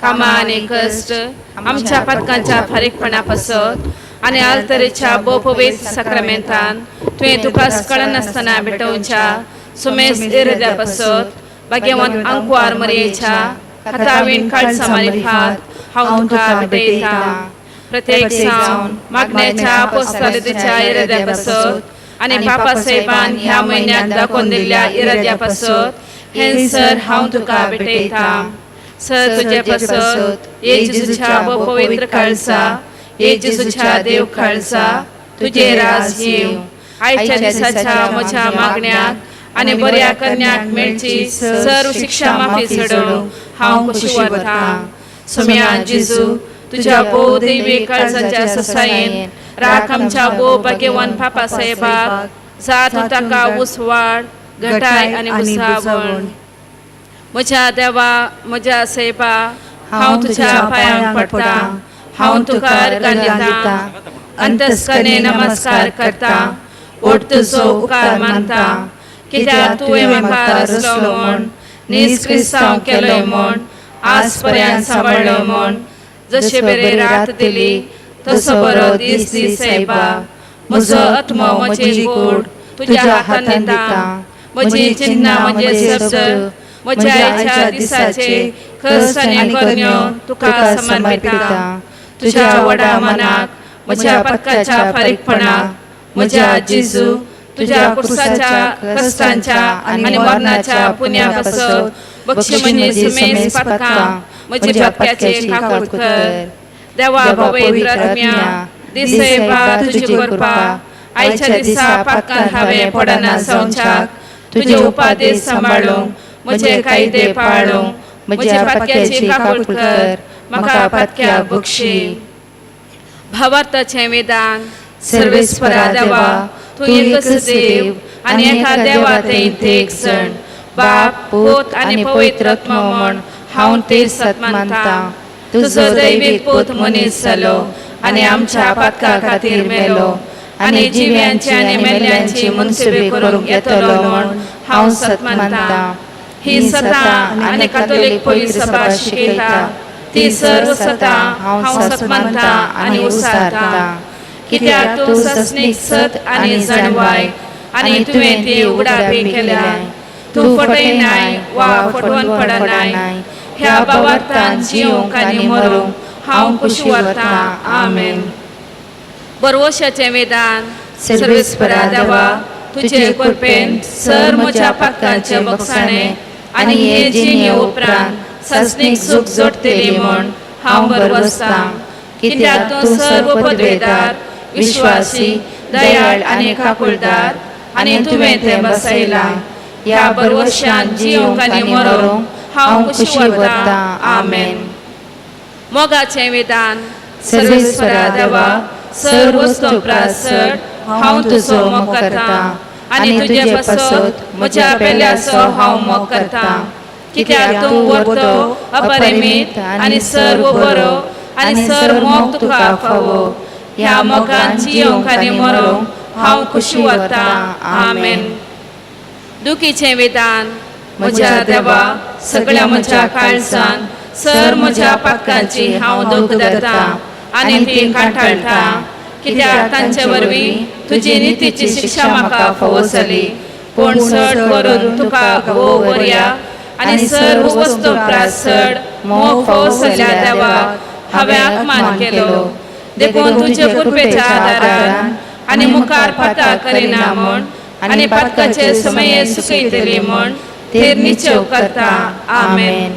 कामा आणि कष्ट आमच्या पातकांच्या फारीकपणापासत आणि आलतरेच्या बोपवेत साक्रामेंतान तुवें तुकाच कळनासतना भेटोवच्या सुमेस इरद्यापासत भाग्यवंत अंकुआर मरयेच्या हातावीन काळसा मारिफात हांव तुका भेटयता प्रत्येक सावन मागण्याच्या अपोस्तलतेच्या इरद्यापासत आणि पापा साहेबान ह्या म्हयन्यात दाखोवन दिल्ल्या इरद्यापासत हेंसर हांव तुका भेटयता सर तुझे पासत येजूच्या पवित्र काळसा येजूच्या देव काळसा तुझे राज येव आयच्या दिसाच्या म्हज्या मागण्याक आणि बऱ्या करण्याक मेळची सर्व शिक्षा माफी सोडून हांव खुशी वता सुम्या जेजू तुझ्या भोव दैवी काळजाच्या ससायेन राख आमच्या भोव भाग्यवान पापा साहेबाक जात ताका उसवाड घटाय आणि मुसावण म्हज्या देवा म्हज्या साहेबा हांव तुझ्या पांयांक पडटा हांव तुका अर्गां दिता अंतस्कने नमस्कार करता ओट तुजो उपकार मानता कित्याक तुवें म्हाका रचलो म्हूण निस्क्रिस्तांव केलोय म्हूण आज पर्यंत सांबाळलो म्हूण जशे बरे रात दिली तसो बरो दीस दी साहेबा म्हजो आत्मो म्हजे गोड तुज्या हातान दिता म्हजी चिन्नां म्हजे शब्द म्हज्या आयच्या दिसाचे खस आनी करण्यो तुका समर्पिता तुज्या व्हडा मनाक म्हज्या पत्काच्या फारीकपणाक म्हज्या जेजू तुज्या कुर्साच्या कश्टांच्या आनी मरणाच्या पुण्या पासत बक्षी म्हजी सुमेस पत्कां म्हजी पत्क्याचे काकूट कर देवा पवित्र आत्म्या दिसयपा तुजी कृपा आयच्या दिसा पत्कांत हांवें पडना संवच्याक तुजे उपादेश सांबाळूंक म्हजे कायदे पाळूंक म्हज्या पत्क्याची काकूट कर म्हाका पत्क्याक बक्षी भावार्थाचें वेदान सर्वेस्परा देवा तूं एकच देव आनी एका देवा ते एक सण बाप पूत आनी पवित्र आत्मा म्हूण हांव तेर सत मानता तुजो दैवीक पूत मनीस जालो आनी आमच्या पातका खातीर मेलो आनी जिव्यांची आनी मेल्ल्यांची मनसुबी करूंक येतलो म्हूण हांव सत मानता ही सता आनी कातोलीक पवित्र सभा शिकयता ती सर्व सता हांव सत मानता आनी उसारता कित्याक तूं सस्नीक सत आनी जाणवाय आनी तुवें ती उगडापी केल्याय तूं फटयनाय वा फटवून पडनाय ह्या भावार्थान जिवंक आनी मरूंक हांव खुशी वता आमेन बरवशाचें वेदान सर्वेस्परा देवा तुजे कृपेन सर म्हज्या पातकांचे बगसाणें आनी हे जिणे उपरांत सस्नीक सूख जोडटली म्हूण हांव बरवसता कित्याक तूं सर्व पदवेदार विश्वासी दयाळ आनी काकुळदार आनी तुवें तें बसयलां ह्या बरवशान जिवंक आनी मरूंक हांव खुशी वता आमेन मोगाचें वेदान सर्वेस्परा देवा सर्व वस्तू प्रासट हांव तुजो मोग करता आनी तुजे पासत म्हज्या पेल्याचो हांव मोग करता कित्याक तूं वर्तो अपरिमीत आनी सर्व बरो आनी सर्व मोग तुका फावो ह्या मोगान जिवंक आनी मरूंक हांव खुशी वता आमेन दुखीचें वेदान म्हज्या देवा सगळ्या म्हज्या काळजान सर म्हज्या पातकांची हांव दूख धरता आनी ती काटाळटा कित्याक तांचे वरवीं तुजी नितीची शिक्षा म्हाका फावो जाली पूण चड करून तुका भोव बऱ्या आनी सर्व वस्तू प्रासड मोग फावो जाल्ल्या देवाक हांवें अपमान केलो देखून तुजे कृपेच्या आदारान आनी मुखार पाताळ करिना म्हूण आनी पातकाचे समये सुकयतली म्हूण थेर निचेव करता आमेन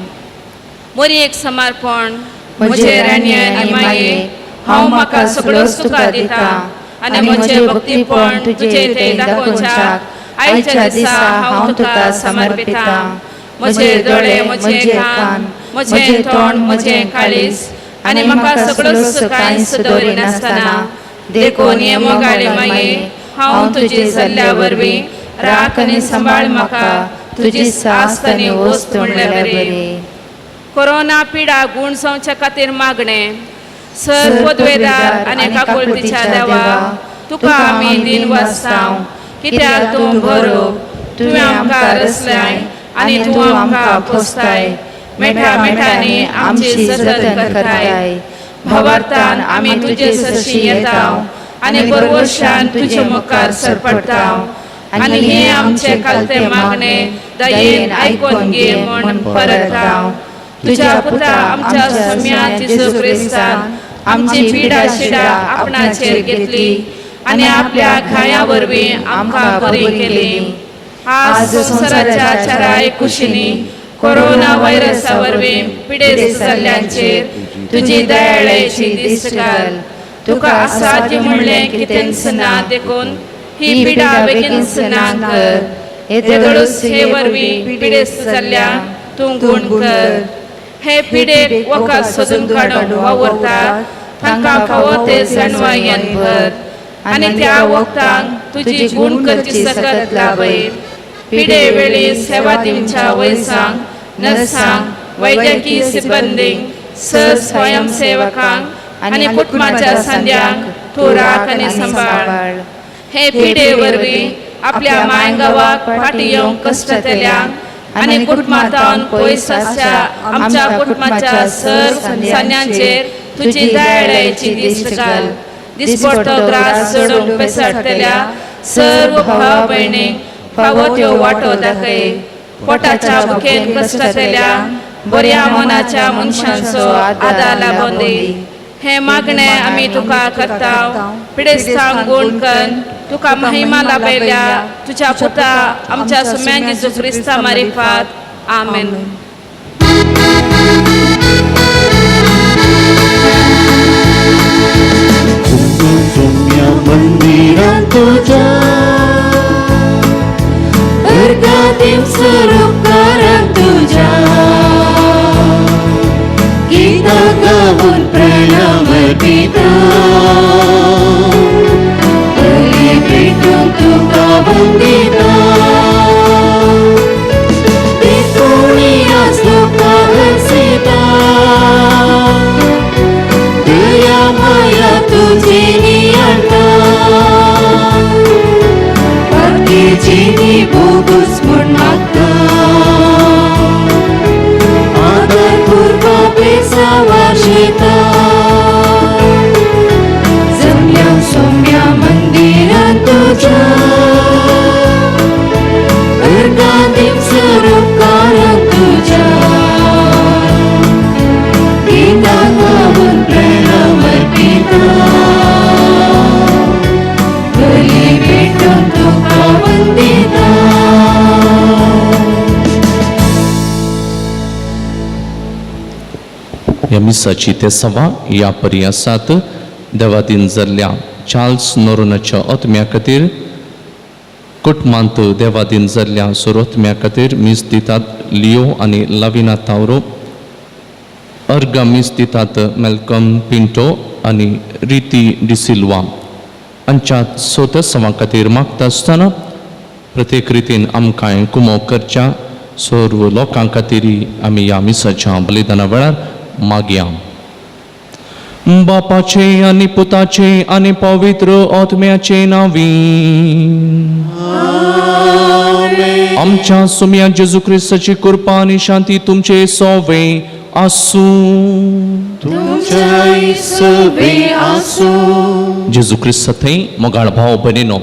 मोरी एक समर्पण म्हजे राणये आनी माये हांव म्हाका सगळ्योच तुका दिता आनी म्हजें भक्तीपण तुजे ते दाखोवच्याक आयच्या दिसा हांव तुका समर्पिता म्हजे दोळे म्हजे कान म्हजें तोंड म्हजें काळीज आनी म्हाका सगळ्योच कांयच दवरिनासतना देखून हे मोगाळे माये हांव तुजी जाल्ल्या वरवीं राख आनी सांबाळ म्हाका तुजी सास्त आनी वस्त म्हणले बरे कोरोना पिडा गूण जावच्या खातीर मागणें सर पदवेदार आनी काकुळतीच्या देवा तुका आमी दिन वाजताव कित्याक तूं बरो तुवें आमकां रचल्याय आनी तूं आमकां पोसताय मेठा मेठाने आमची जतन करताय. भावार्थान आम्ही तुझे सरशी येताव आणि बरवर्षान तुझे मुखार सरपडताव. आणि हे आमचे कालते मागणे दयेन ऐकून घे म्हण परताव. तुझ्या पुता आमच्या सौम्या येशू ख्रिस्तान आमची पिडा शिडा आपणाचेर घेतली आणि आपल्या खायावरवी आमकां बरी केली. आज संसाराच्या चराय कुशीनी कोरोना व्हायरसावरवी पिडेस्त जाल्ल्यांचेर तुझी दयाळेची दिस घाल. तुका असाध्य म्हणलें की तेंचना देखून ही पिडा बेगीनच ना कर. येदळूच हे वरवी पिडेस्त जाल्ल्या तूं गुण कर. हे पिडेक वखद सोदून काडूंक वावरतात तांकां फावो ते जणवायेन भर आणि त्या वखदांक तुजी गुण करची सकत लाभय. पिडे वेळी सेवा दिवच्या वैसांक नर्सांक वैजकी सिब्बंदींक स्वयंसेवकांक आणि कुटुंबाच्या सांद्यांक तूं राख आणि सांबाळ. हे पिडे वरवीं आपल्या मायगावाक फाटी येवंक कश्ट केल्यांक आणि कुटुंबांतावन पयस आसच्या आमच्या कुटुंबाच्या सर्व सान्यांचेर तुजी दयाळेची दिश्ट घाल. दिसपट्टो त्रास सोडूंक पेसाडटल्या सर्व भाव भयणींक फावो त्यो वाटो दाखय. पोटाच्या भुकेन कश्ट केल्यांक बऱ्या मनाच्या मनशांचो आदार लाभून दी. हे मागणे आमी तुका करताव. पिडेस्तांक गुण कर. तुका महिमा लाभयल्या तुझ्या पुता आमच्या सौम्यान येशू ख्रिस्ता मार्फत आमेन. सौम्या मंदिरात तुझ्या अर्घातीम स्वरूपकाराक तुझ्या गीता गाऊन प्रणाम दिता. बळी भेटून तुका वंदिता. ते कोणी असलो का हसिता. दया माया तुझी नियंता. भक्तीची बोगस म्हण मागता. आदरपूर्व पेसावा शेता. जमल्या सौम्या मंदिरात तुझ्या अर्घातीम स्वरूपकाराक तुझ्या गीता गाऊन प्रणाम अर्पिता. बळी भेटून तुका वंदिता. ह्या मिसाची ते सभा ह्या परी आसात. देवादीन जाल्ल्या चार्ल्स नोरोनाच्या आत्म्या खातीर, कुटुंबांत देवादीन जाल्ल्या सर्वोत्म्या खातीर मीस दितात लिओ आनी लाविना तावरो. अर्ग मीस दितात मेल्कम पिंटो आनी रिती डिसिल्वा. हांच्या सोत्या सवां खातीर मागता आसतना प्रत्येक रितीन आमकां कुमो करच्या सर्व लोकां खातीर आमी ह्या मिसाच्या बलिदाना वेळार मागया. बापाचे आनी पुताचे आनी पवित्र आत्म्याचे नांवीं आमच्या सुम्या जेजू ख्रिस्ताची कृपा आनी शांती तुमचे सोवे आसूं. तुमच्या सोबे आसूं. जेजू ख्रिस्त थंय मोगाळ भाव भयणीनो,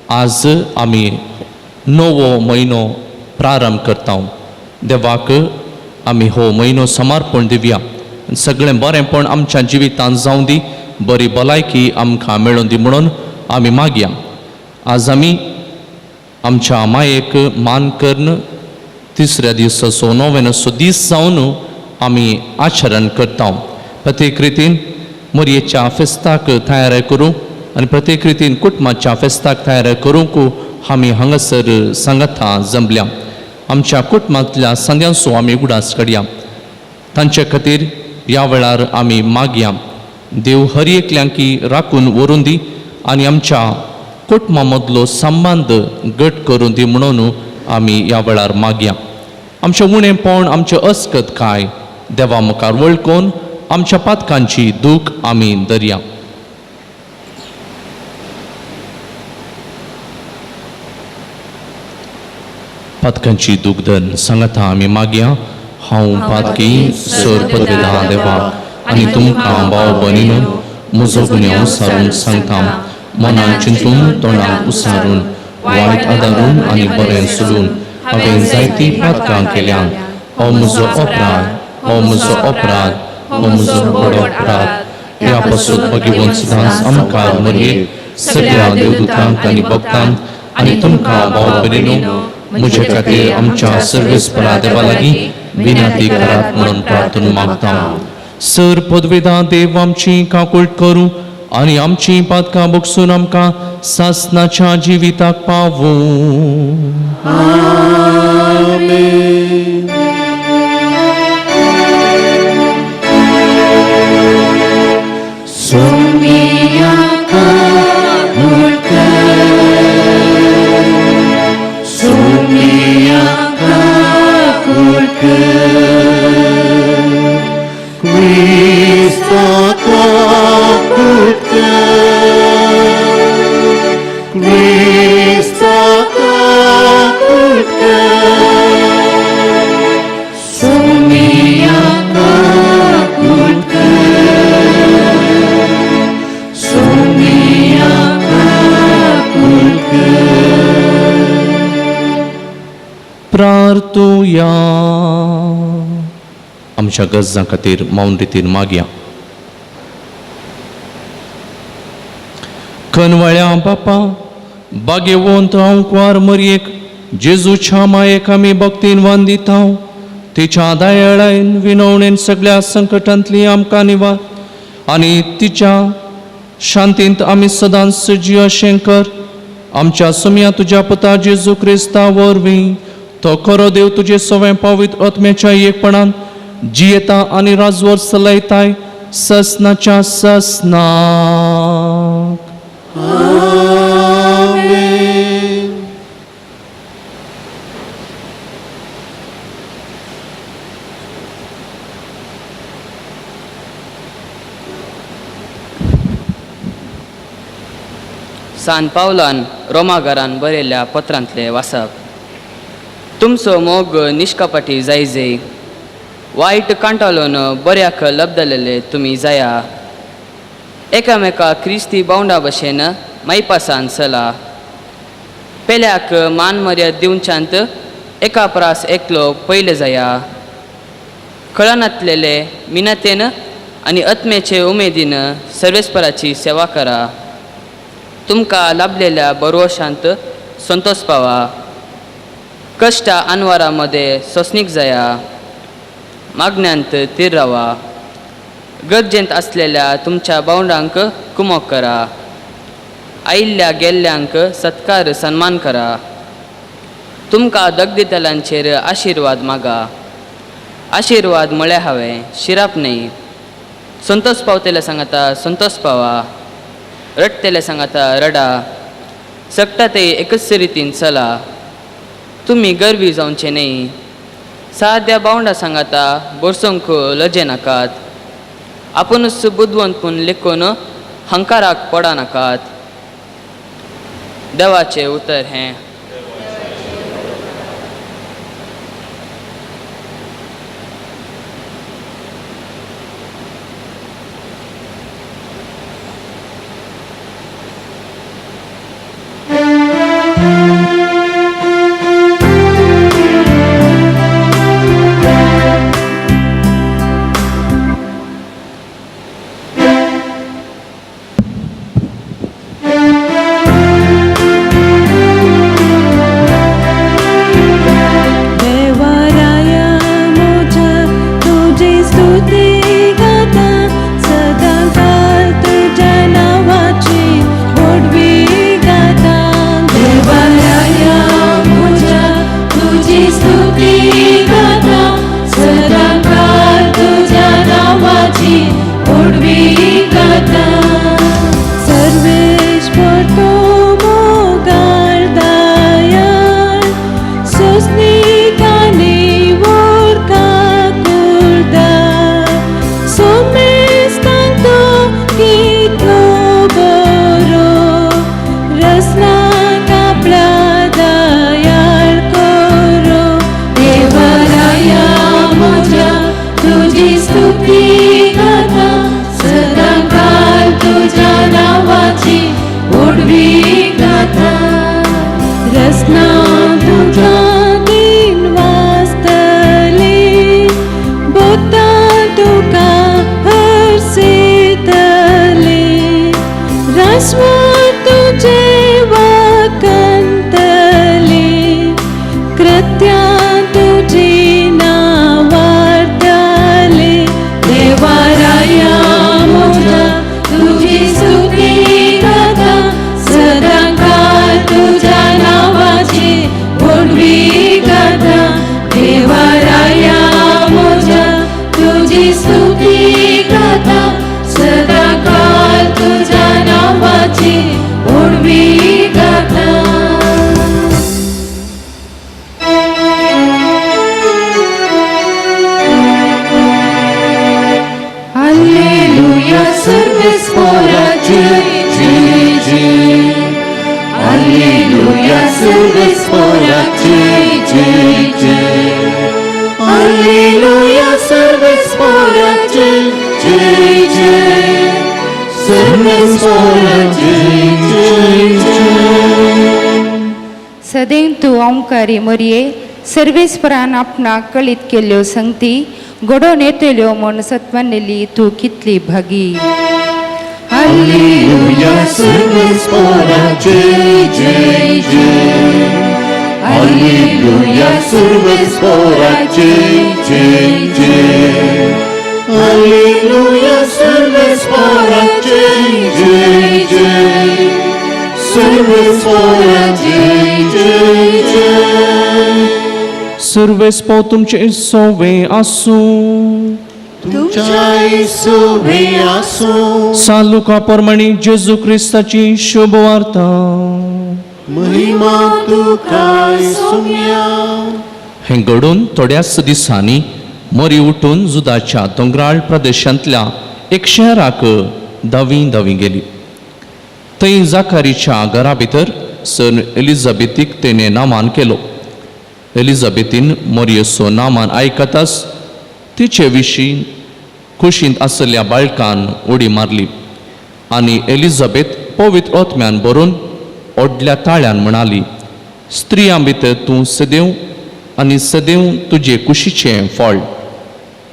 आज आमी नवो म्हयनो प्रारंभ करता. देवाक आमी हो म्हयनो समर्पण दिवया. सगळें बरेंपण आमच्या जिवितांत जावं दी. बरी भलायकी आमकां मेळून दी म्हणून आमी मागया. आज आमी आमच्या मायेक मान करून तिसऱ्या दिसाचो नोवेनाचो दीस जावन आमी आचरण करता. प्रत्येक रितीन मोरयेच्या फेस्ताक तयारी करूं आनी प्रत्येक रितीन कुटुंबाच्या फेस्ताक तयारी करूंक आमी हांगासर सांगाता जमल्या. आमच्या कुटुंबांतल्या संद्यांचो आमी उगडास काडया. तांचे खातीर ह्या वेळार आमी मागया. देव हर एकल्यांकी राखून व्हरून दी आनी आमच्या कुटुंबा मदलो संबंद घट करून दी म्हणून आमी ह्या वेळार मागया. आमचें उणेंपण आमचें अस्कत काय देवा मुखार वळखून आमच्या पातकांची दूख आमी धरया. पातकांची दूख धन सांगाता आमी मागया. हांव पातकी सर पदवेदां देवा आनी तुमकां भाव भयणीनो म्हजो गुन्यांव सारून सांगता मनान चिंतून तोंडान उसारून वायट आदारून आनी बरें सोडून हांवें जायतीं पातकां केल्यां हो म्हजो अपराध हो म्हजो व्हड अपराध ह्या पासून भगवंत सदांच आमकां मरये सगळ्या देवदूतांक आनी भक्तांक आनी तुमकां भाव भयणीनो म्हजे खातीर आमच्या सर्वेस्परा देवा लागीं विनंती करात म्हणून प्रार्थना मागता सर पदवेदां देव आमची काकूळट करूं आनी आमची पातकां बगसून आमकां सासणाच्या जिविताक पावूं प्रार्थुया आमच्या गरजां खातीर मौन रितीन मागया कनवळ्या बापा बागेवंत हांव कुंवार मरयेक जेजूच्या मायेक आमी भक्तीन वंदिता तिच्या दयाळायेन विनवणेन सगळ्या संकटांतली आमकां निवार आनी तिच्या शांतींत आमी सदांच सजीव अशें कर आमच्या सुम्या तुज्या पुता जेजू क्रिस्ता वरवीं तो खरो देव तुजे सवें पवित्र आत्म्याच्या एकपणान जियेता आनी राजवर चलयताय ससनाच्या ससनाक सान पावलान रोमाघरान बरयल्ल्या पत्रांतले वाचप तुमचो मोग निश्कपटी जायजे वायट कांटाळून बऱ्याक लबदलेले तुमी जाया एकामेका क्रिस्ती बावंडा भशेन मैपासान चला पेल्याक मान मर्याद दिवच्यांत एका प्रास एकलो पयले जाया कळनातलेले मिनतेन आनी आत्म्याचे उमेदीन सर्वेस्पराची सेवा करा तुमकां लाभलेल्या बरोशांत संतोष पावा कष्ट आनवारामध्ये सोसणीक जाया मागण्यांत तीर रावा गरजेंत असलेल्या तुमच्या बावंडांक कुमोक करा आयिल्ल्या गेल्ल्यांक सत्कार सन्मान करा तुमकां दगदितलांचेर आशिर्वाद मागा आशिर्वाद म्हळ्यार हांवें शिराप न्ही संतोष पावतेले सांगाता संतोष पावा रडतेले सांगाता रडा सकता ते एकच रितीन चला तुमी गरवी जावचे न्ही साद्या बावंडा सांगाता बोरसोंक लजे नाकात आपुणूच बुद्वंतपून लेखून हंकाराक पडा नाकात देवाचे उतर हें जय जय सर्वेश्वरा जय जय जय सदैव तूं ओंकारी मोरये सर्वेस्परान आपणाक कळीत केल्ल्यो संगती घडोवन येतल्यो म्हूण सत्वानेली तूं कितली भागी. हालेलुया सर्वेश्वरा जय जय जय हालेलुया सर्वेश्वरा जय जय जय हालेलुया सर्वेश्वरा जय जय जय सर्वेश्वरा जय जय जय सर्वेस्पो तुमचे सोवे आसूं. तुझ्या सोवे आसूं. सालुका परमणी जेजू ख्रिस्ताची शुभ वार्ता. महिमा तुका सोम्या. हें घडून थोड्याच दिसांनी मरी उठून जुदाच्या दोंगराळ प्रदेशांतल्या एक शहराक धांवी गेली. थंय जाकारीच्या घरा भितर सर एलिझाबेथीक तेणे नामान केलो. एलिझाबेथीन मोरयेचो नामान आयकताच तिचे विशीं कुशींत आसलेल्या बाळकान उडी मारली आनी एलिझाबेथ पवित्र आत्म्यान भरून ओडल्या ताळ्यान म्हणाली, स्त्रियां भितर तूं सदैव आनी सदैव तुजे कुशीचें फळ.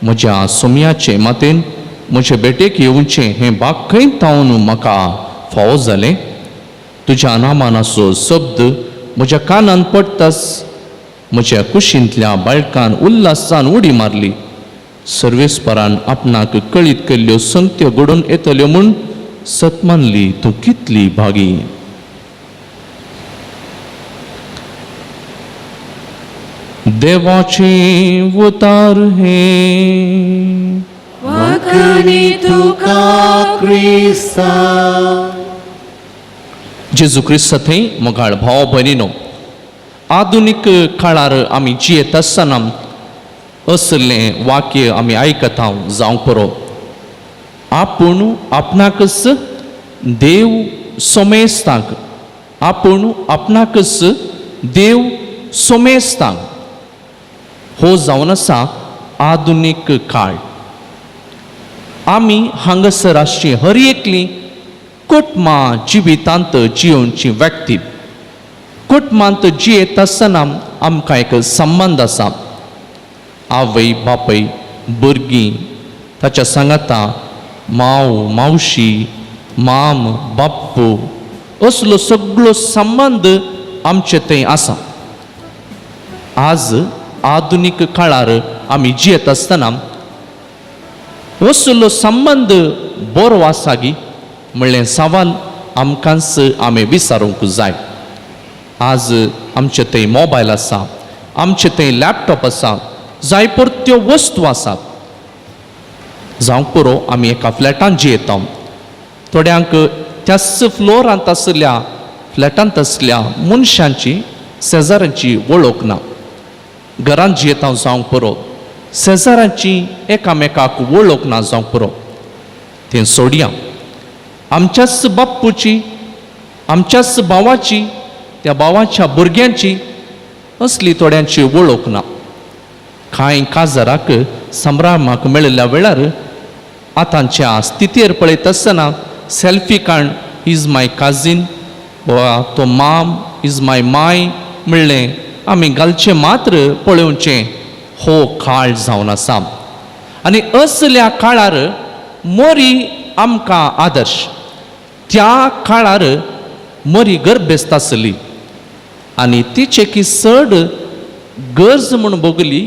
म्हज्या सोमयाचे मातेन म्हजे बेटेक येवचें हें भाग खंय तावन म्हाका फावो जालें. तुज्या नामानाचो शब्द म्हज्या कानान पडटाच म्हज्या कुशींतल्या बाळकान उल्हासान उडी मारली. सर्वेस्परान आपणाक कळीत केल्ल्यो संगत्यो घडोवन येतल्यो म्हूण सत मानली तूं कितली भागी. देवाचे उतार हे वाकणी तुका क्रिस्ता. जेजू क्रिस्त थंय मोगाळ भाव भयणीनो, आधुनीक काळार आमी जियेत आसतना असलें वाक्य आमी आयकता जावंक पुरो. आपूण आपणाकच देव सोमेस्तांक. आपूण आपणाकच देव सोमेस्तांक. हो जावन आसा आधुनीक काळ. आमी हांगासर आसची हर एकली कुटुंबां जिवितांत जियोवची व्यक्ती. कुटुंबांत जियेत आसतना आमकां एक संबंध आसा. आवय बापय भुरगीं ताच्या सांगाता माव मावशी माम बाप्पू असलो सगळो संबंध आमचे थंय आसा. आज आधुनीक काळार आमी जियेत आसतना असलो संबंध बरो आसा गी म्हणलें सवाल आमकांच आमी विचारूंक जाय. आज आमचे थंय मोबायल आसा, आमचे थंय लॅपटॉप आसा, जायपर त्यो वस्तू आसात. जावंक पुरो आमी एका फ्लॅटांत जियेता. थोड्यांक त्याच फ्लोरांत आसल्या फ्लॅटांत आसल्या मनशांची शेजाऱ्यांची वळख ना. घरांत जियेता जावंक पुरो शेजाऱ्यांची एकामेकाक वळख ना जावंक पुरो. तें सोडया. आमच्याच बाप्पूची, आमच्याच भावाची, त्या भावाच्या भुरग्यांची असली थोड्यांची वळख ना. कांय काजाराक संभ्रामाक मेळिल्ल्या वेळार आतांच्या स्थितीर पळयत आसतना सेल्फी काण इज माय काजीन वा तो माम इज माय माय म्हणलें आमी घालचें मात्र पळोवचें हो काळ जावन आसा. आनी असल्या काळार मोरी आमकां आदर्श. त्या काळार मोरी गर्भेस्त आसली आनी तिचे की चड गरज म्हूण भोगली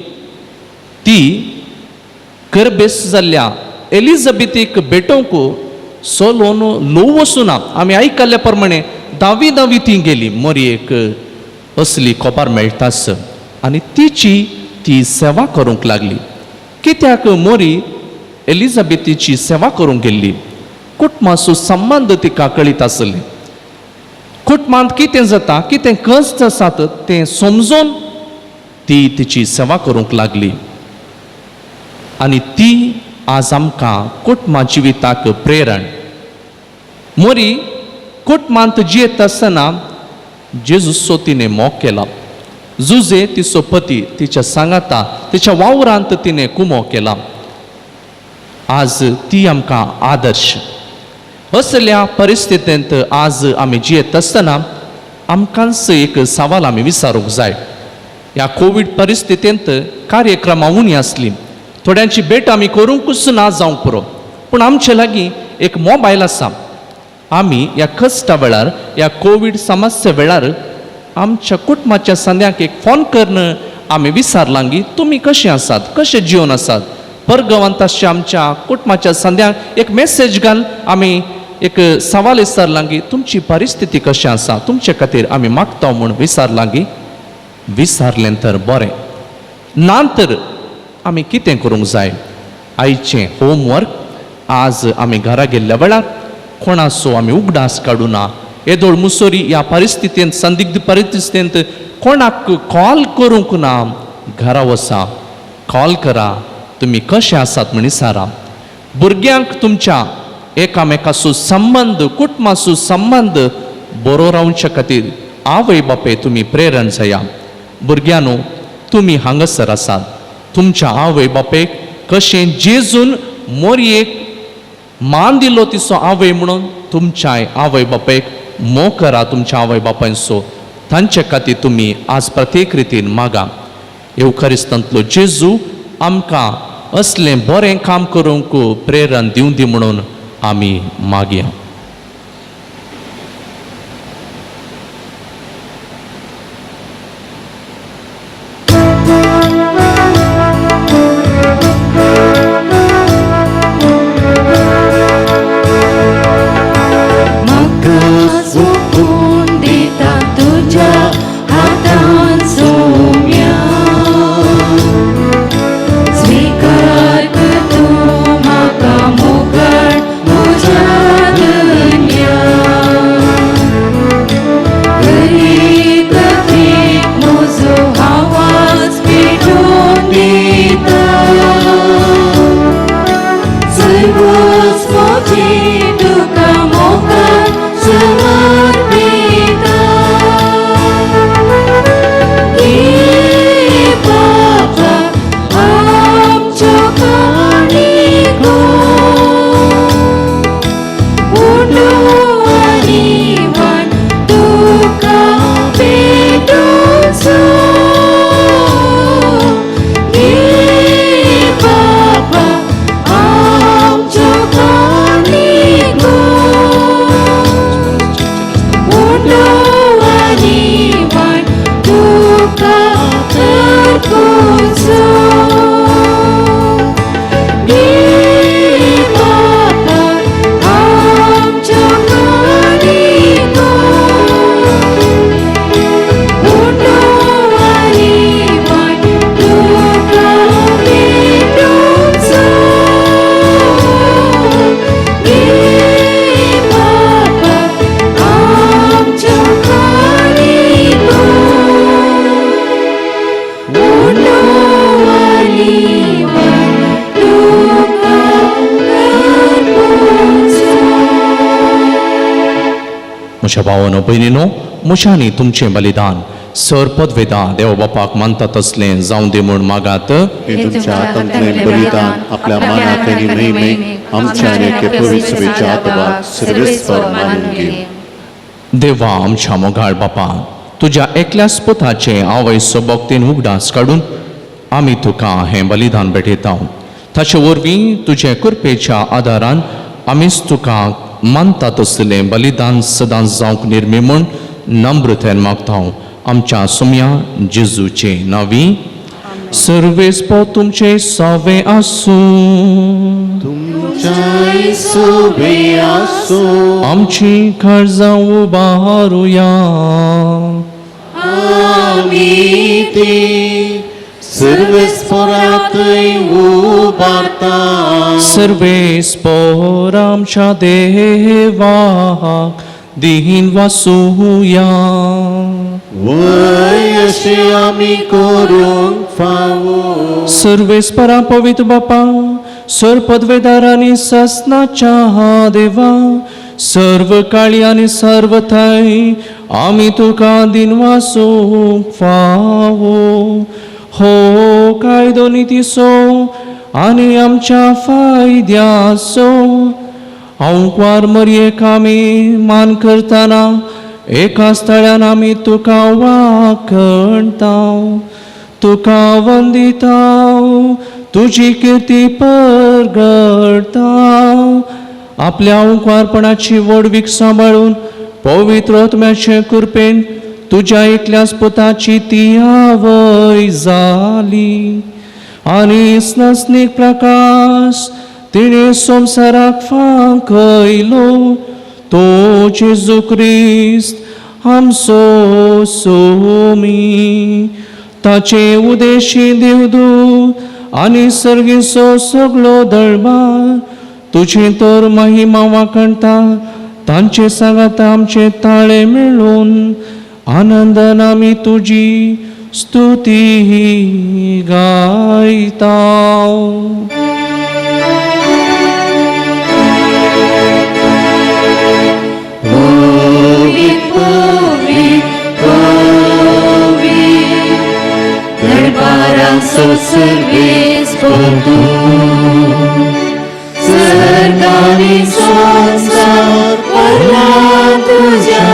ती गर्भेस्त जाल्ल्या एलिझाबेथीक भेटोवंक सोलोन लोव वचूना. आमी आयकल्ल्या प्रमाणे धावी ती गेली. मोरयेक असली खोबार मेळटास आनी तिची ती सेवा करूंक लागली. कित्याक मोरी एलिझाबेथीची सेवा करूंक गेल्ली? कुटुंबाचो संबंध तिका कळीत आसले. कुटुंबांत कितें जाता, कितें कश्ट आसात तें समजून ती तिची सेवा करूंक लागली. आनी ती आज आमकां कुटुंबा जिविताक प्रेरण. मोरी कुटुंबांत जियेत आसतना जेजूचो तिणें मोग केला. जुजे तिचो पती तिच्या सांगाता तिच्या वावरांत तिणें कुमो केला. आज ती आमकां आदर्श. असल्या परिस्थितींत आज आमी जियेत आसतना आमकांच एक सवाल आमी विचारूंक जाय. ह्या कोवीड परिस्थितींत कार्यक्रमां उणी आसली, थोड्यांची भेट आमी करूंकूच ना जावंक पुरो, पूण आमचे लागीं एक मोबायल आसा. आमी ह्या कश्टा वेळार, ह्या कोवीड समस्या वेळार आमच्या कुटुंबाच्या सद्यांक एक फोन करून आमी विचारलां की तुमी कशें आसात, कशें जिवन आसात. परगवंत आमच्या कुटुंबाच्या सद्यांक एक मेसेज घाल आमी एक सवाल विचारलां की तुमची परिस्थिती कशी आसा, तुमचे खातीर आमी मागता म्हूण विचारलां की विचारलें तर बरें. नंतर आमी कितें करूंक जाय? आयचें होमवर्क आज आमी घरा गेल्ल्या वेळार कोणाचो आमी उगडास काडूना. येदोळ मुसोरी ह्या परिस्थितींत, संदिग्ध परिस्थितींत कोणाक कॉल करूंक ना. घरा वसा, कॉल करा, तुमी कशें आसात म्हण विचारा. भुरग्यांक तुमच्या एकामेकाचो संबंद, कुटुंबाचो संबंद बरो रावचे खातीर आवय बापय तुमी प्रेरण जाया. भुरग्यांनो, तुमी हांगासर आसात. तुमच्या आवय बापेक कशें जेजून मोरयेक मान दिलो तिचो आवय म्हणून तुमच्या आवय बापेक मोग करा. तुमच्या आवय बापायचो तांचे खातीर तुमी आज प्रत्येक रितीन मागा. येवकारिस्तांतलो जेजू आमकां असलें बरें काम करूंक प्रेरण दिवं दी म्हणून आमी मागया. म्हज्या भावानो भयणीनो, मुशांनी तुमचें बलिदान सर पदवेदान देव बापाक मानतात तसलें जावं दी म्हूण मागात. हे तुमच्या हातांतलें बलिदान आपल्या मानाक आनी महिमेक आमच्या आनी एके पवित्र सभेच्या आत्वाक सर्वेस्पर मानून घे. देवा आमच्या मोगाळ बापा, तुज्या एकल्याच पुताचे आवयचो भक्तीन उगडास काडून आमी तुका हें बलिदान भेटयता. ताचे वरवीं तुजे कृपेच्या आदारान आमीच तुका मानता तसलें बलिदान सदांच जावंक निर्मी म्हूण नम्रतेन मागता. आमच्या सुम्या जेजूचे नांवी. सर्वेस्पर तुमचे सावे आसूं, तुमच्या सोबे आसूं, आमची काळजां उबारुया. आमी ती सर्वेस्परांतय उबारता. सर्वेस्पर आमच्या देवाक दीन वासुया. वय अशें आमी करूंक फावो. सर्वेस्परा पवित्र बापा, सर पदवेदार आनी ससनाच्या देवा, सर्व काळी आनी सर्व थाय आमी तुका दिन वासूंक फावो. हो कायदो नितीसो आनी आमच्या फायद्याचो. ओंकार मरयेक आमी मान करतना एका स्थळान आमी तुका वाखणता, तुका वंदिता, तुजी कीर्ती परगडता. आपल्या ओंकारपणाची वडवीक सांबाळून पवित्र आत्म्याचे कृपेन तुज्या एकल्याच पुताची ती आवय जाली, आनी स्नस्नीक प्रकाश तिणे संवसाराक फांकयलो. तो जेजू क्रिस्त आमचो सोमी, ताचे उदेशी देवदूत आनी सर्गीचो सगळो दळबार तुझे तर महिमा वाखणता. तांचे सांगात आमचे ताळे मेळून आनंदान आमी तुजी स्तुती गायता. सर्वेस परतू सर्गानी संसार परला तुझ्या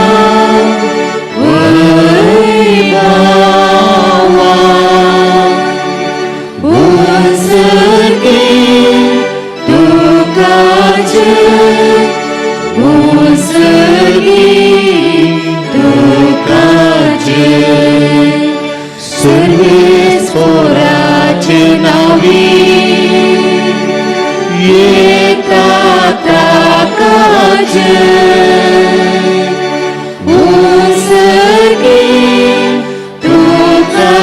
वैभवा. सर्गे तुका जय, सर्गे तुका जय. सर्वेस पोराचे नावी येता ताका जय. सर्गे तुका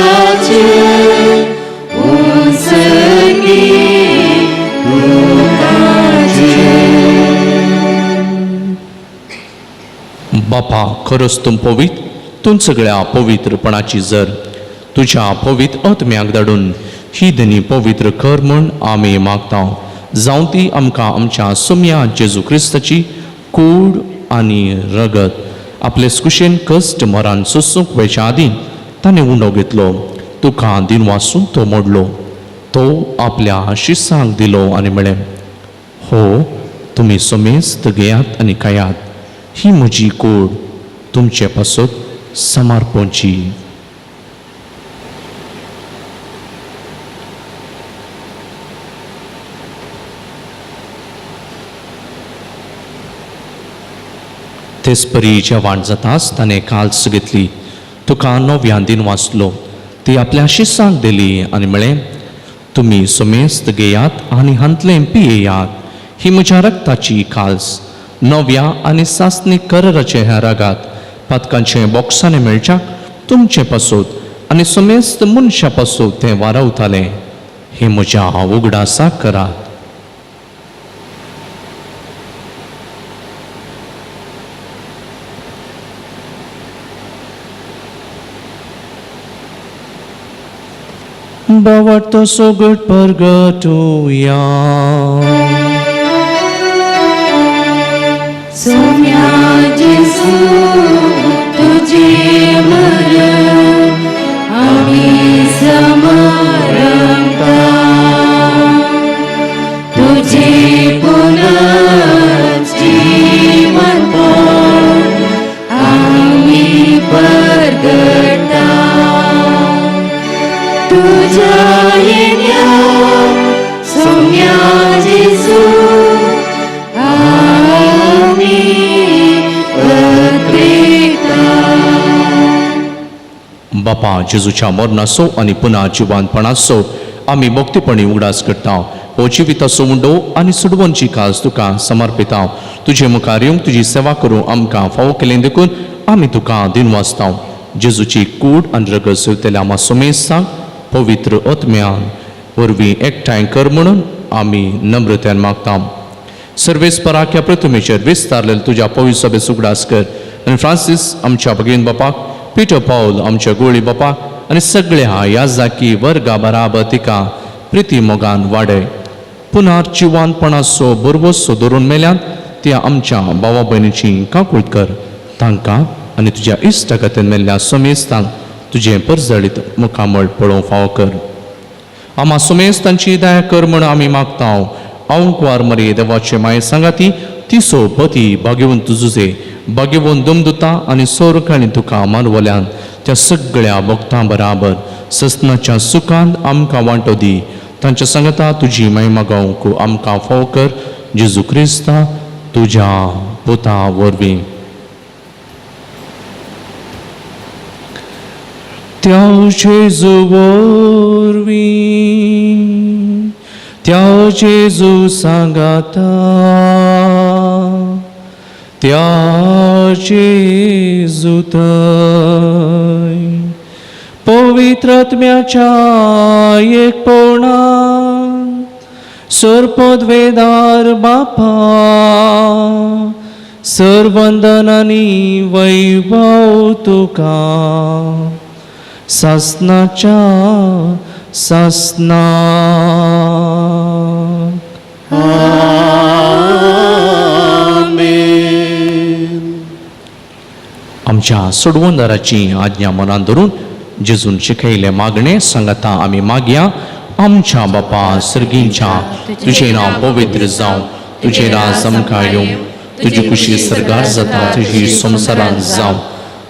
जय, सर्गे तुका जय. बापा, खरोच तूं पवित्र, तूं सगळ्या पवित्रपणाची जर तुझ्या पवित्र आत्म्याक धाडून ही धनी पवित्र कर म्हूण आमी मागता. जावं ती आमकां आमच्या सोम्या जेजू क्रिस्ताची कूड आनी रगत आपले कुशेन कश्ट मरान सोंसूंक वयच्या आदीं ताणें उंडो घेतलो. तुका दिनवासून तो मोडलो. तो आपल्या शिसांक दिलो आनी म्हळें, हो, तुमी सोमेस्त घेयात आनी खायात. ही म्हजी कूड तुमचे पासत समर्पणची. तेच परी जेवण जाताच ताणें काल्स घेतली, तुका नव्यान दिन वाचलो, ती आपल्या शिसांक दिली आनी म्हळें, तुमी सोमेस्त घेयात आनी हांतलें पियेयात. ही म्हज्या रक्ताची काल्स नव्या आनी सासणी कराराचे ह्या रागात पातकांचे बॉक्सांनी मेळच्याक तुमचे पासत आनी सोमेस्त मनशा पासत तें वारावतालें. हे म्हज्या उगडासाक करात. बावटतो सोगट परगटुया. सोम्या जेजू तुझे मरण आम्ही समरता. तुझे पुनर्जीवनपण आम्ही परगटा. तुझ्या येण्या सोम्या जेजू आम्ही अत्रेता. बापा, जेजूच्या मरणाचो आनी पुन्हा जिवानपणाचो आमी भक्तीपणी उगडास करता. हो जिविताचो उंडो आनी सुडवणची कास तुका समर्पिता. तुजे मुखार येवंक तुजी सेवा करूं आमकां फावो केलें देखून आमी तुका दिनवासता. जेजूची कूड आनी रगत सेवतल्या आमा सोमेसांक पवित्र आत्म्यान वरवीं एकठांय कर म्हणून आमी नम्रतेन मागता. सर्वेस्पराक ह्या प्रतिमेचेर विस्तारलेले तुज्या पवित्र सभेस उगडास कर आनी फ्रांसीस आमच्या भगिनी बापाक, पिटर पौल आमच्या गोळी बापाक आनी सगळ्या याजकी वर्गा बराबर तिका प्रिती मोगान वाडय. पुनार जिवानपणाचो बरवसो धरून मेल्यान त्या आमच्या भावा भयणीची काकूट कर. तांकां आनी तुज्या इश्टगतीन मेल्ल्या समेस्तांक तुजें परजळीत मुखामळ पळोवंक फावो कर. आम्हा सुमेस तांची दया कर म्हण आमी मागतांव. अवंकवार मरे देवाचे माये सांगाती तिसो पती भाग्यवंत तुझे भाग्यवंत दमदुता आनी सोरकाणी तुका मानवल्यान त्या सगळ्या भक्तां बराबर ससनाच्या सुखांत आमकां वांटो दी. तांच्या सांगता तुजी महिमा गावंक आमकां फाव कर. जेजू क्रिस्ता तुज्या पुता वरवीं. त्या जेजू वरवीं त्या जेजू सांगाता त्या जेजू थंय पवित्रात्म्याच्या एकपणान सरपदवेदार बापा सर्वंदनांनी वैभव तुका सासनाच्या सासना. आमच्या सोडवंदाराची आज्ञा मनान धरून जेजून शिकयले मागणे सांगता आमी मागया. आमच्या बापा सर्गींच्या तुझे नाव पवित्र जावं. तुझे राज आमकां येवं. तुजी खुशी सरगार जाता तुजी संवसारांत जावं.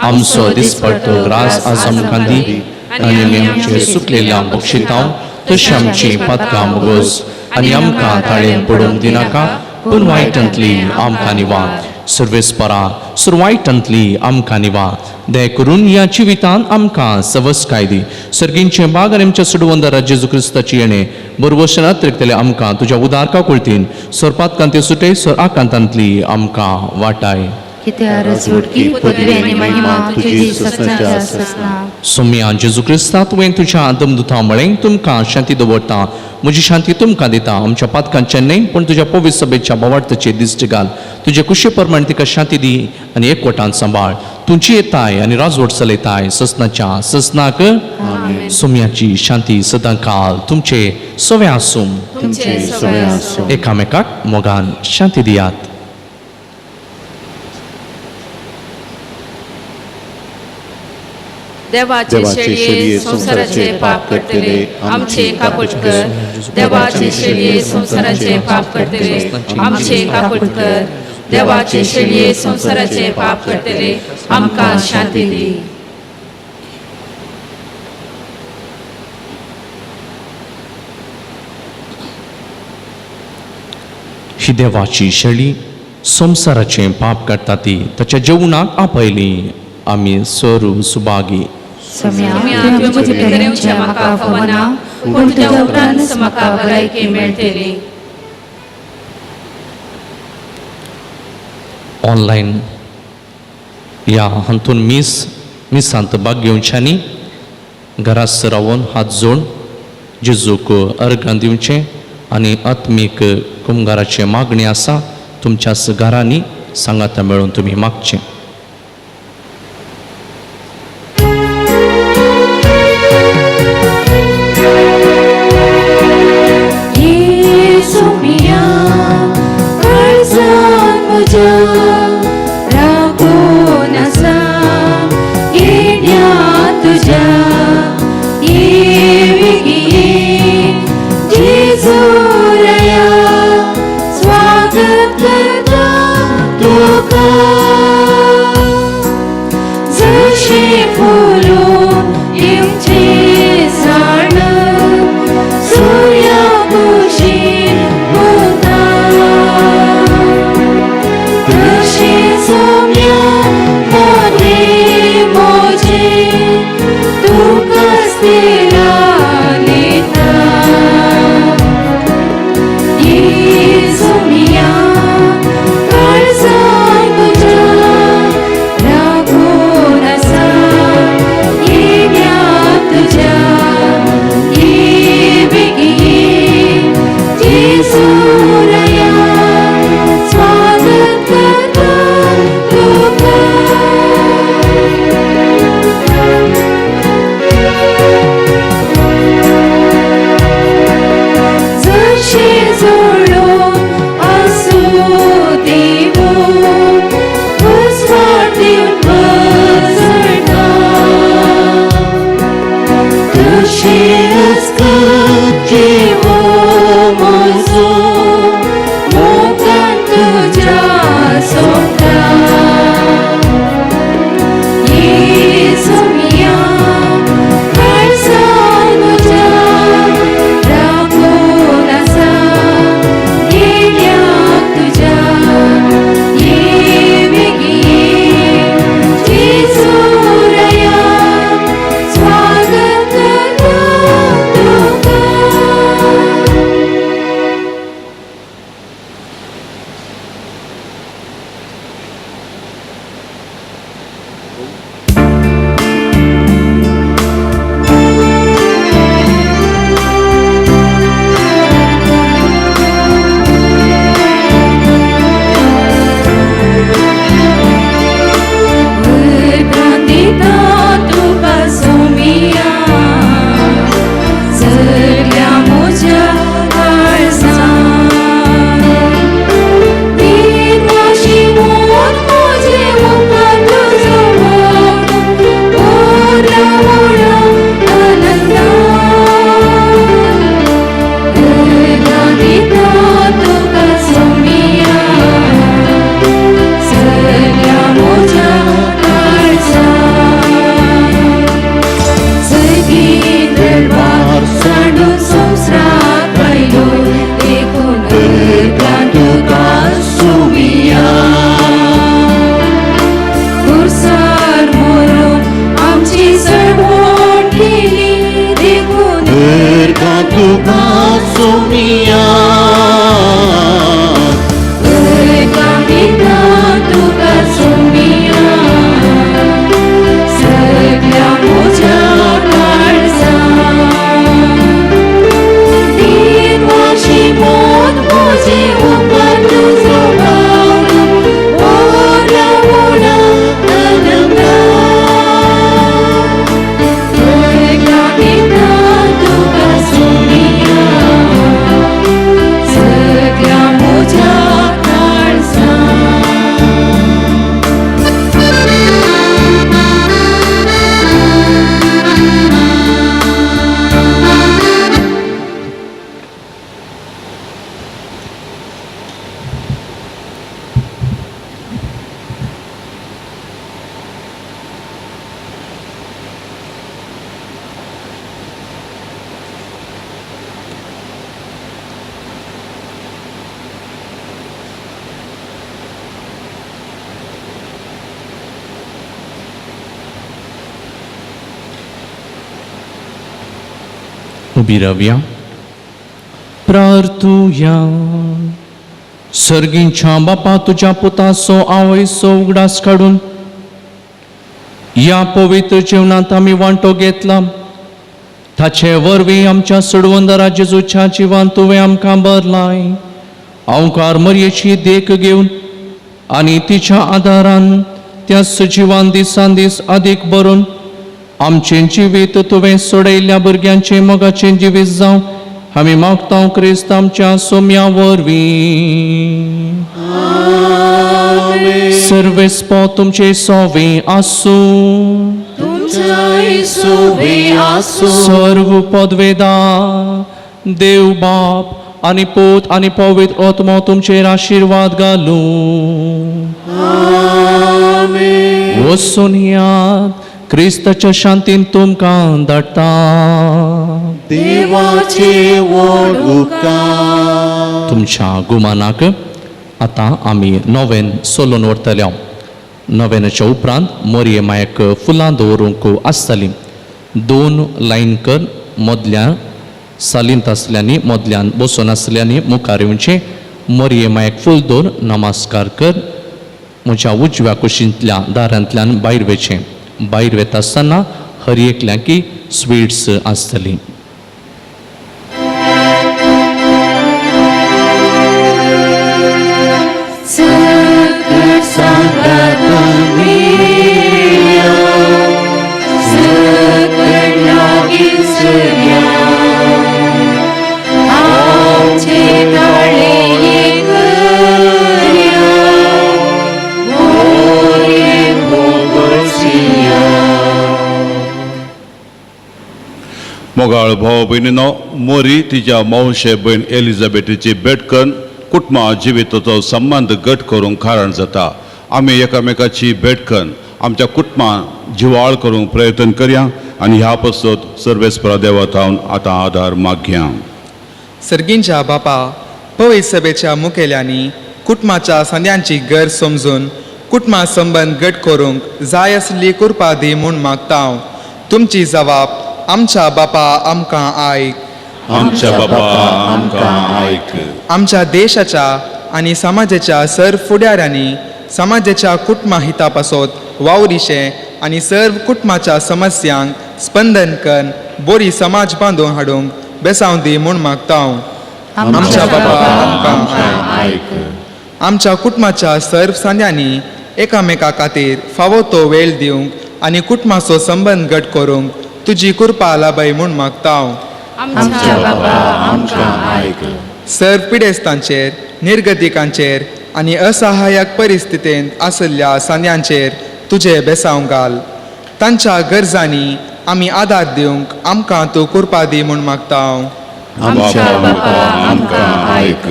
आमचो दिसपट्टो रास आज आमकां दी आनी आमी आमचे सुकलेल्या बक्षितांव तशी आमची पातकां मोगोस आनी आमकां ताळेन पडूंक दिनाका पूण वायटांतली आमकां निवार. सर्वेस्परा सुरवायटांतली आमकां निवार. दया करून ह्या जिवितांत आमकां सवस्काय दी. सर्गींचे बाग आनी आमच्या सुडवंदारा जेजू क्रिस्ताची येणे बरोवशनात तिरकतले आमकां तुज्या उदारका कुळतीन सोरपात कांते सुटे सोर आकांतांतली आमकां वाटाय. सोम्या जेजू क्रिस्ता तुवें तुज्या दमदुता मळें तुमकां शांती दवरता. म्हजी शांती तुमकां दिता. आमच्या पातकांचे न्हय पूण तुज्या पवित्र सभेच्या बोवार्थाचे दिश्ट घाल. तुजे कुशे प्रमाणे तिका शांती दी आनी एकवटान सांबाळ. तुमची येताय आनी राजवट चलयताय ससनाच्या ससनाक. सोम्याची शांती सदां काल तुमचे सवे आसूं. एकामेकाक मोगान शांती दियात. देवाचे शेळये संसाराचे पाप करतले आमचे काकुटकर. देवाचे शेळये संसाराचे पाप करतले आमचे काकुटकर. देवाचे शेळये संसाराचे पाप करतले आमकां शांती दी. ही देवाची शेळी संसाराचे पाप करता ती ताच्या जेवणाक आपयली आमी सोरू सुभागी. म्हाका फवना पूण तुज्या उपरांत म्हाका भलायकी मेळटली. ऑनलायन ह्या हातून मिसांत भाग घेवच्यांनी घरास रावून हात जोड जेजूक अर्घां दिवचें आनी आत्मीक कुमगाराचे मागणी आसा तुमच्याच घरांनी सांगाता मेळून तुमी मागचें. Yesu mia, kalsan उभी राहूया. प्रार्थूया. सर्गींच्या बापा, तुझ्या पुताचो आवयचो उगडास काढून या पवित्र जेवणात आम्ही वांटो घेतला. ताचे वरवीं आमच्या सोडवंदरा जेजूच्या जिवान तुवें आमकां बरलाय. अवकार मरयेची देख घेवन आनी तिच्या आदारान त्या सजिवान दिसान दीस अधिक बरोवन आमचें जिवीत तुवें सोडयल्ल्या भुरग्यांचे मोगाचें जिवीत जावं आमी मागता क्रिस्त आमच्या सोम्या वरवीं. सर्वेस्पो तुमचे सोवे आसूं. सर्व पदवेदा देव बाप आनी पूत आनी पवित्र आत्मो तुमचेर आशीर्वाद घालूं. वचून यात क्रिस्ताच्या शांतीन तुमकां धाडटा. देवाचे वड उपकार. तुमच्या गुमानाक आतां आमी नोवेन सोलोन व्हरतले. नोवेनाच्या उपरांत मोरये मायक फुलां दवरूंक आसतलीं. 2 लायन कर मदल्या सालींत आसल्यांनी मदल्यान बसून आसल्यांनी मुखार येवचें. मोरये मायक फूल दवर नमस्कार कर. म्हज्या उजव्या कुशींतल्या दारांतल्यान भायर वचें. भायर वता आसतना हर एकल्याक की स्वीट्स आसतलीं. मोगाळ भाव भयणीनो, मोरी तिच्या मावशे भयण एलिझाबेथीची भेट करून कुटुंबा जिविताचो संबंध घट करूंक कारण जाता. आमी एकामेकाची भेट करून आमच्या कुटुंबां जिवाळ करूंक प्रयत्न करया आनी ह्या पासत सर्वेस्परा देवातावन आतां आदार मागया. सर्गींच्या बापा, पवित्र सभेच्या मुखेल्यांनी कुटुंबाच्या संद्यांची गरज समजून कुटुंबा संबंध घट करूंक जाय आसली कृपा दी म्हूण मागता. तुमची जबाब आमच्या बापा आमकां आयक. आमच्या बापा आमकां आयक. आमच्या देशाच्या आनी समाजाच्या सर्व फुडाऱ्यांनी समाजाच्या कुटुंबा हिता पासत वावरिशें आनी सर्व कुटुंबाच्या समस्यांक स्पंदन करून बरी समाज बांदून हाडूंक बेसांव दी म्हूण मागता. आमच्या बापा आमकां आयक. आमच्या कुटुंबाच्या सर्व सांद्यांनी एकामेका खातीर फावो तो वेळ दिवंक आनी कुटुंबाचो संबंध घट करूंक तुजी कृपा लाभय म्हूण मागता. आमच्या बाबा आमकां आयक. सर्व पिडेस्तांचेर, निर्गतिकांचेर आनी असहाय्यक परिस्थितींत आसल्या सांद्यांचेर तुजे बेसांव घाल. तांच्या गरजांनी आमी आदार दिवंक आमकां तूं कृपा दी म्हूण मागता. आमच्या बाबा आमकां आयक.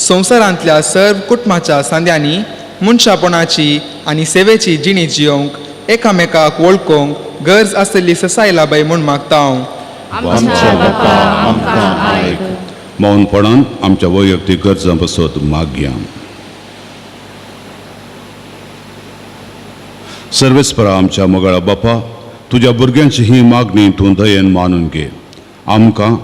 संवसारांतल्या सर्व कुटुंबाच्या सांद्यांनी मनशापणाची आनी सेवेची जिणी जियोंक एकामेकाक वळखूंक गरज आसली ससाय लाभय म्हूण मागता. आमच्या बाबा आमकां आयक. मौनपणान आमच्या वैयक्तीक गरजां पासत मागया. सर्वेस्परा आमच्या मोगाळा बापा, तुज्या भुरग्यांची ही मागणी तूं दयेन मानून घे. आमकां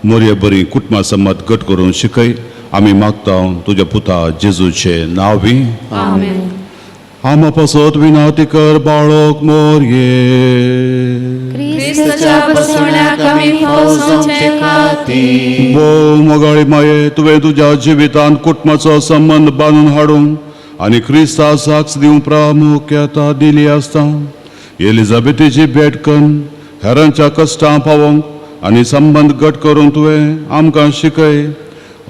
मोरये बरी कुटुंबा संबंद घट करून शिकय. आमी मागता तुज्या पुता जेजूचे नांवी. आमेन. आमा पासत विनंती कर बाळक मोरये. क्रिस्ताच्या बसवण्याक आमी फौजांचे खातीर. भोव मोगाळी माये, तुवें तुज्या जिवितांत कुटुंबाचो संबंध बांदून हाडूंक आनी क्रिस्ता साक्ष दिवंक प्रामुख्यता दिली आसता. एलिझाबेथीची भेट करून हेरांच्या कश्टां पावोवंक आनी संबंध घट करून तुवें आमकां शिकय.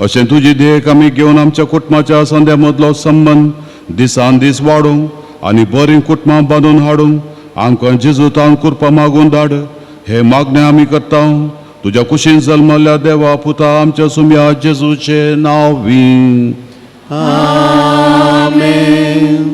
अशें तुजी देख आमी घेवन आमच्या कुटुंबाच्या संद्या मदलो संबंध दिसान दीस वाडोवंक आनी बरीं कुटुंबां बांदून हाडूंक आमकां जेजूतान कृपा मागून धाड. हे मागणें आमी करता तुज्या कुशीन जल्मल्ल्या देवा पुता आमच्या सुम्या जेजूचे नांवी. आमेन.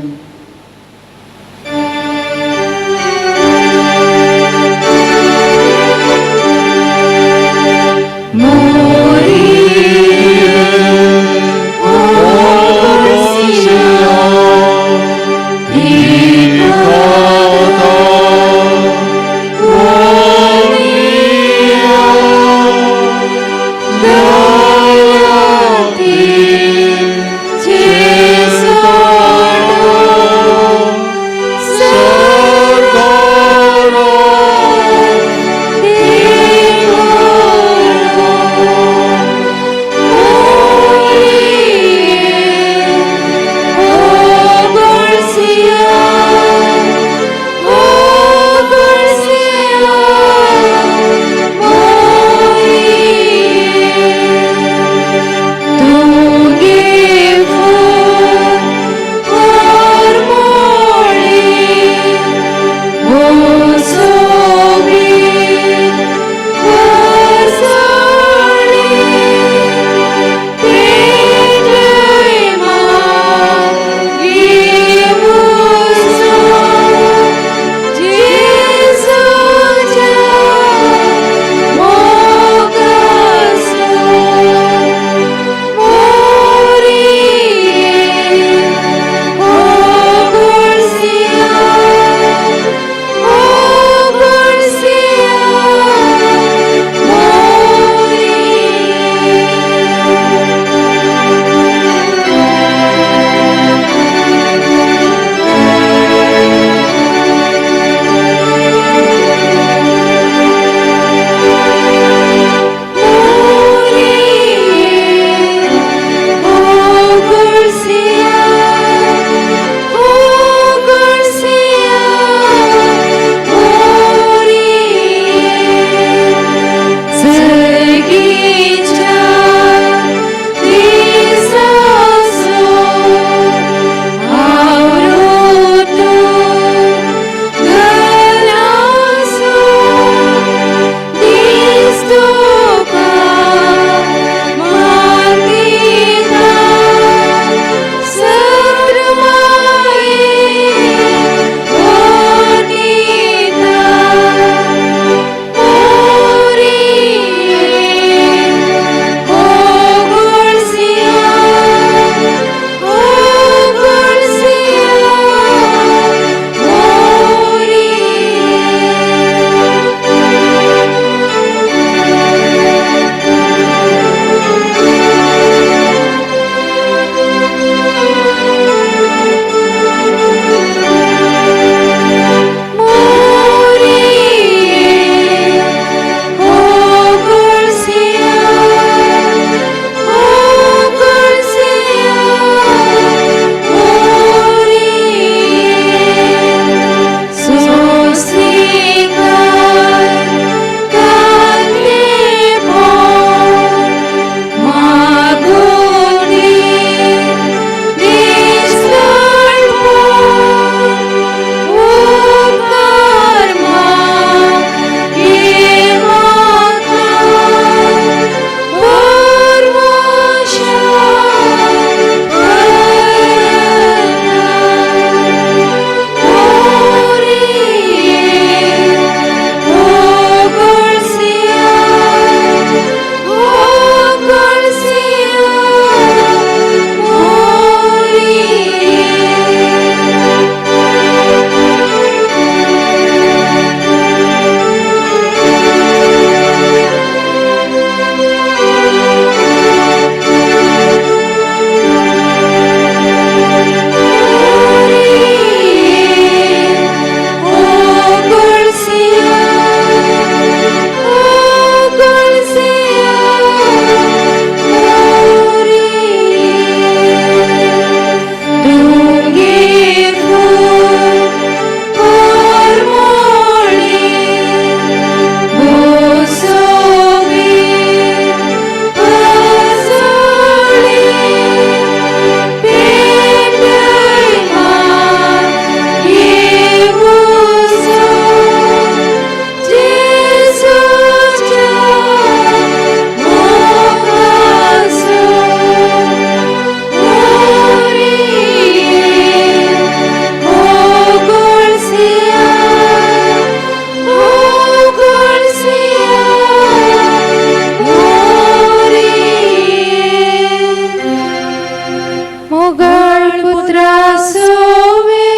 पुत्रा सोवे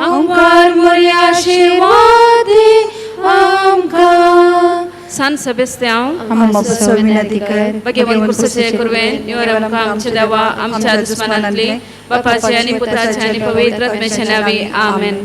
आमकां बरी आशिर्वादी आमकां San Sebastião, भगवान कुर्से कुरवेन निवर आमचे देवा आमच्या दुश्मनांतली बापाचे आणि पुत्राचे आणि पवित्र आत्म्याचे नावे आमेन.